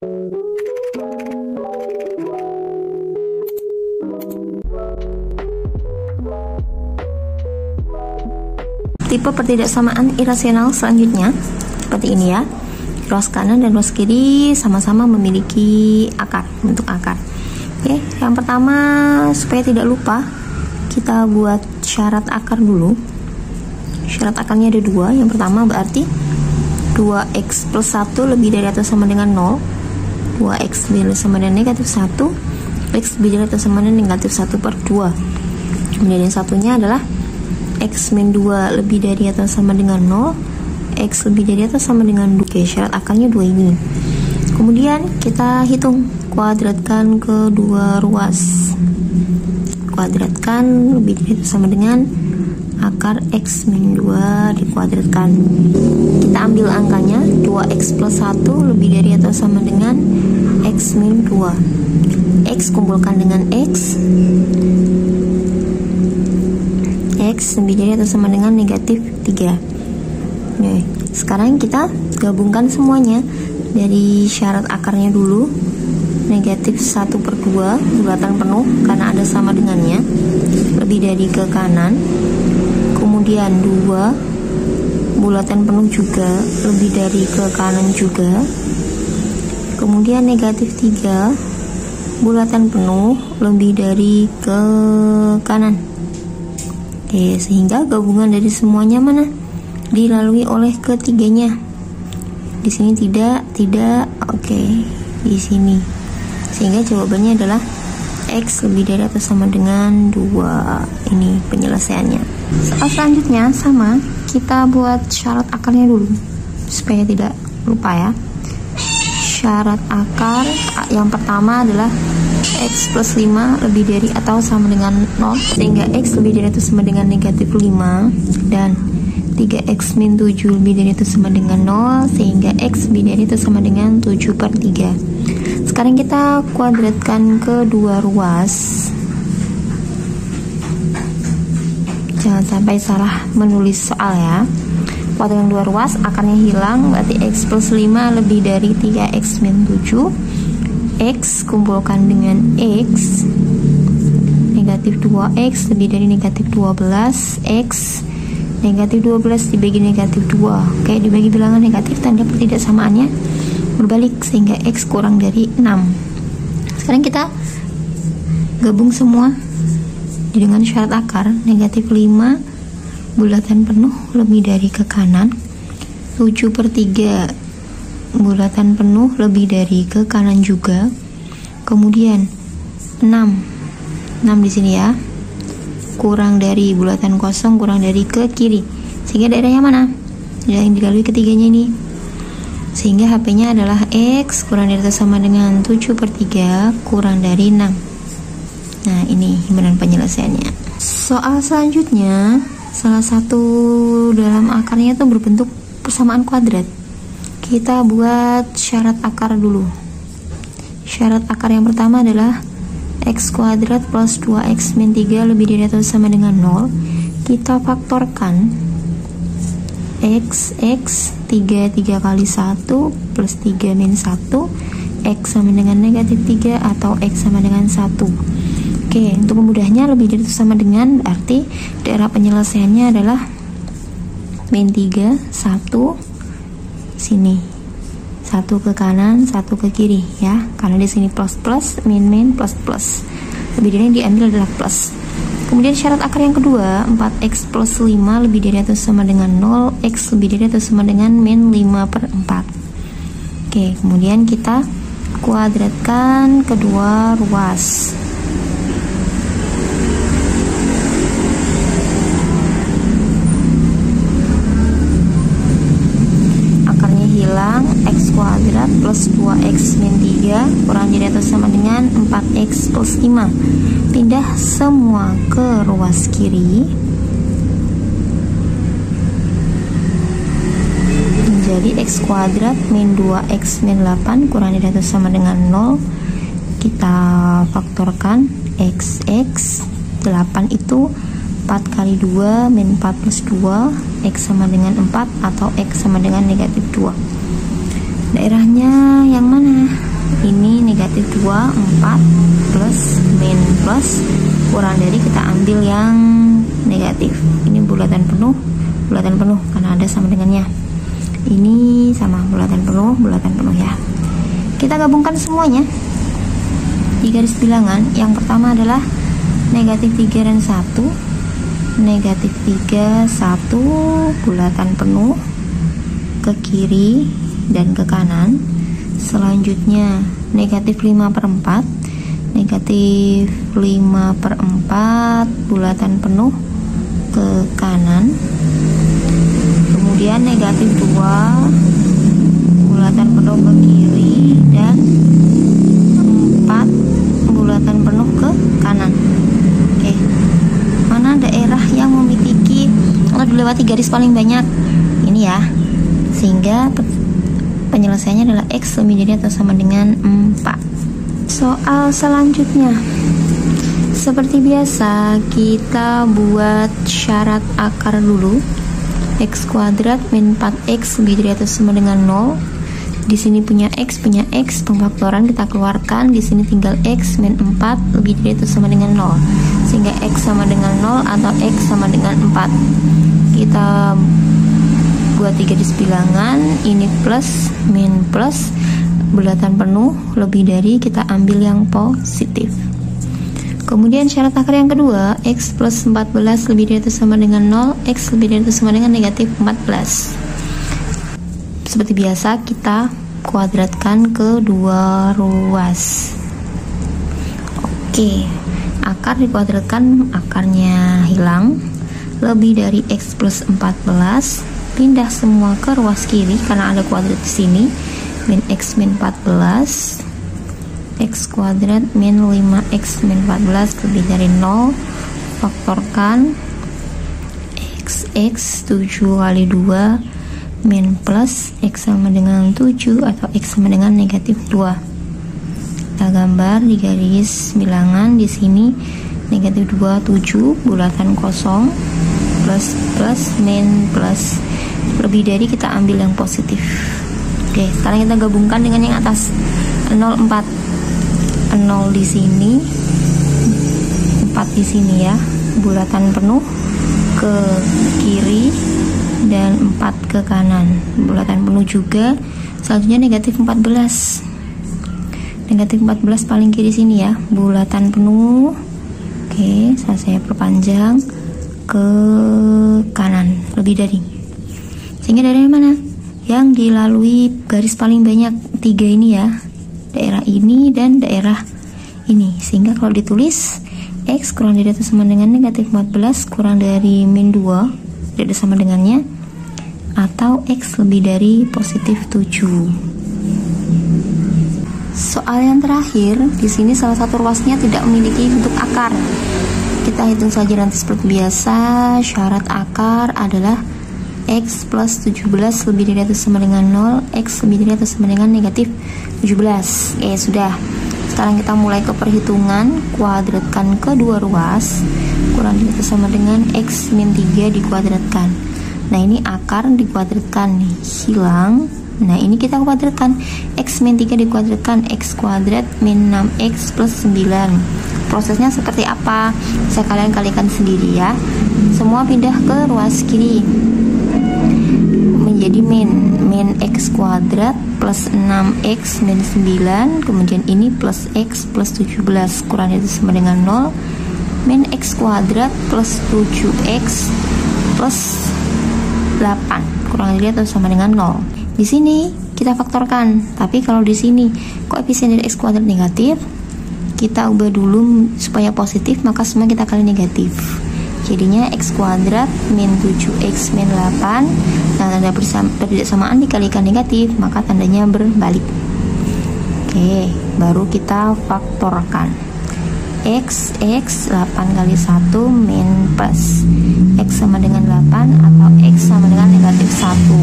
Tipe pertidaksamaan irasional selanjutnya seperti ini ya. Ruas kanan dan ruas kiri sama-sama memiliki akar, bentuk akar. Oke, yang pertama supaya tidak lupa kita buat syarat akar dulu. Syarat akarnya ada dua. Yang pertama berarti 2x plus 1 lebih dari atau sama dengan 0. 2x lebih dari atau sama dengan negatif 1. X lebih dari atau sama dengan negatif 1 per 2. Kemudian yang satunya adalah x min 2 lebih dari atau sama dengan 0, x lebih dari atau sama dengan 2. Oke, syarat akarnya 2 ini. Kemudian kita hitung, kuadratkan kedua ruas. Kuadratkan lebih dari atau sama dengan akar x min 2 dikuadratkan. Kita ambil angkanya, 2x plus 1 lebih dari atau sama dengan x min 2. X kumpulkan dengan x lebih dari atau sama dengan negatif 3. Oke, sekarang kita gabungkan semuanya dari syarat akarnya dulu. Negatif 1 per 2 bulatan penuh karena ada sama dengannya, lebih dari ke kanan. Kemudian 2 bulatan penuh juga lebih dari ke kanan juga. Kemudian negatif 3 bulatan penuh lebih dari ke kanan. Oke, sehingga gabungan dari semuanya mana? Dilalui oleh ketiganya. Di sini tidak. Oke, di sini. Sehingga jawabannya adalah x lebih dari atau sama dengan 2. Ini penyelesaiannya. Soal selanjutnya sama, kita buat syarat akarnya dulu supaya tidak lupa ya. Syarat akar yang pertama adalah x plus 5 lebih dari atau sama dengan 0, sehingga x lebih dari atau sama dengan negatif 5, dan 3x min 7 lebih dari atau sama dengan 0, sehingga x lebih dari atau sama dengan 7 per 3. Sekarang kita kuadratkan kedua ruas. Jangan sampai salah menulis soal ya. Kuadratkan dua ruas, akarnya hilang, berarti x plus 5 lebih dari 3x min 7. X kumpulkan dengan x, negatif 2x lebih dari negatif 12. X negatif 12 dibagi negatif 2. Oke, dibagi bilangan negatif, tanda pertidaksamaannya berbalik sehingga x kurang dari 6. Sekarang kita gabung semua dengan syarat akar. Negatif 5 bulatan penuh lebih dari ke kanan, 7 per 3 bulatan penuh lebih dari ke kanan juga. Kemudian 6 di sini ya, kurang dari bulatan kosong, kurang dari ke kiri, sehingga daerahnya mana? Yang dilalui ketiganya ini, sehingga HP-nya adalah x kurang dari atau sama dengan 7 per 3 kurang dari 6. Nah, ini himpunan penyelesaiannya. Soal selanjutnya, salah satu dalam akarnya itu berbentuk persamaan kuadrat. Kita buat syarat akar dulu. Syarat akar yang pertama adalah x kuadrat plus 2x min 3 lebih dari atau sama dengan 0. Kita faktorkan x 3 kali 1 plus 3 min 1, x sama dengan negatif 3 atau x sama dengan 1. Oke, untuk memudahnya lebih dari atau sama dengan, berarti daerah penyelesaiannya adalah min 3, 1 sini, 1 ke kanan, 1 ke kiri ya, karena di sini plus plus, min plus plus, lebih dari yang diambil adalah plus. Kemudian syarat akar yang kedua, 4x plus 5 lebih dari atau sama dengan 0, x lebih dari atau sama dengan min 5 per 4. Oke, kemudian kita kuadratkan kedua ruas. X kuadrat plus 2x min 3 kurang dari atau sama dengan 4x plus 5. Pindah semua ke ruas kiri, menjadi x kuadrat min 2x min 8 kurang dari atau sama dengan 0. Kita faktorkan x 8 itu 4 kali 2 min 4 plus 2, x sama dengan 4 atau x sama dengan negatif 2. Daerahnya yang mana? 2 4 plus min plus, kurang dari kita ambil yang negatif. Ini bulatan penuh karena ada sama dengannya. Ini sama bulatan penuh ya. Kita gabungkan semuanya di garis bilangan. Yang pertama adalah negatif 3 dan 1. Negatif 3 1 bulatan penuh ke kiri dan ke kanan. Selanjutnya negatif 5/4, negatif 5/4 bulatan penuh ke kanan. Kemudian negatif 2 bulatan penuh ke kiri dan 4 bulatan penuh ke kanan. Oke, mana daerah yang memiliki atau dilewati garis paling banyak? Ini ya, sehingga penyelesaiannya adalah X lebih dari atau sama dengan 4. Soal selanjutnya, seperti biasa kita buat syarat akar dulu. X kuadrat min 4X lebih dari atau sama dengan 0. Di sini punya X, pemfaktoran kita keluarkan. Di sini tinggal X min 4 lebih dari atau sama dengan 0, sehingga X sama dengan 0 atau X sama dengan 4. Kita buat 3 garis bilangan, ini plus min plus, bulatan penuh lebih dari, kita ambil yang positif. Kemudian syarat akar yang kedua, X plus 14 lebih dari atau sama dengan 0, X lebih dari atau sama dengan negatif 14. Seperti biasa kita kuadratkan ke dua ruas. Oke, akar dikuadratkan, akarnya hilang. Lebih dari X plus 14, pindah semua ke ruas kiri karena ada kuadrat di sini. Min X min 14, X kuadrat min 5X min 14 lebih dari 0. Faktorkan X 7 kali 2 min plus X sama dengan 7 atau X sama dengan negatif 2. Kita gambar di garis bilangan. Di sini negatif 2 7 bulatan kosong, plus min plus, lebih dari kita ambil yang positif. Oke, sekarang kita gabungkan dengan yang atas. 0 4, 0 di sini, 4 di sini ya, bulatan penuh ke kiri dan 4 ke kanan, bulatan penuh juga. Selanjutnya negatif 14, negatif 14 paling kiri sini ya, bulatan penuh. Oke, saya perpanjang ke kanan lebih dari, sehingga dari mana yang dilalui garis paling banyak? 3 ini ya, daerah ini dan daerah ini, sehingga kalau ditulis X kurang dari atau sama dengan negatif 14 kurang dari min 2 tidak sama dengannya, atau X lebih dari positif 7. Soal yang terakhir, di sini salah satu ruasnya tidak memiliki bentuk akar. Kita hitung saja nanti seperti biasa. Syarat akar adalah X plus 17 lebih dari atau sama dengan 0, X lebih dari atau sama dengan negatif 17. Sudah. Sekarang kita mulai ke perhitungan. Kuadratkan ke dua ruas, kurang dari atau sama dengan X min 3 dikuadratkan. Nah, ini akar dikuadratkan nih, hilang. Nah, ini kita kuadratkan, X min 3 dikuadratkan, X kuadrat min 6X plus 9. Prosesnya seperti apa? Bisa kalian kalikan sendiri ya. Semua pindah ke ruas kiri, menjadi min X kuadrat plus 6X min 9. Kemudian ini plus X plus 17 kurang dari sama dengan 0, min X kuadrat plus 7X plus 8 kurang dari atau sama dengan 0. Di sini kita faktorkan, tapi kalau di sini koefisien dari X kuadrat negatif, kita ubah dulu supaya positif, maka semua kita kali negatif. Jadinya X kuadrat min 7X min 8. Nah, tanda persamaan dikalikan negatif, maka tandanya berbalik. Oke, baru kita faktorkan. X 8 kali 1 min plus X sama dengan 8 atau X sama dengan negatif 1.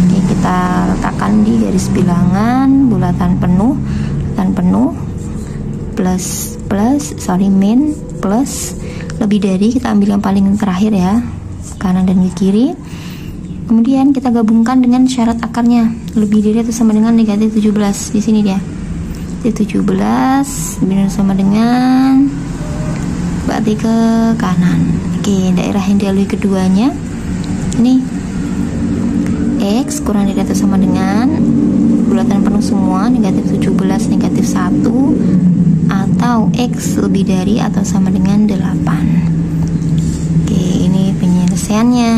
Oke, kita letakkan di garis bilangan, bulatan penuh min plus, lebih dari, kita ambil yang paling terakhir ya, kanan dan kiri. Kemudian kita gabungkan dengan syarat akarnya, lebih dari atau sama dengan negatif 17. Di sini dia negatif 17 lebih dari sama dengan, berarti ke kanan. Oke, daerah yang dilalui keduanya ini X kurang dari atau sama dengan bulatan penuh semua, negatif 17 negatif 1, atau X lebih dari atau sama dengan 8. Oke, ini penyelesaiannya.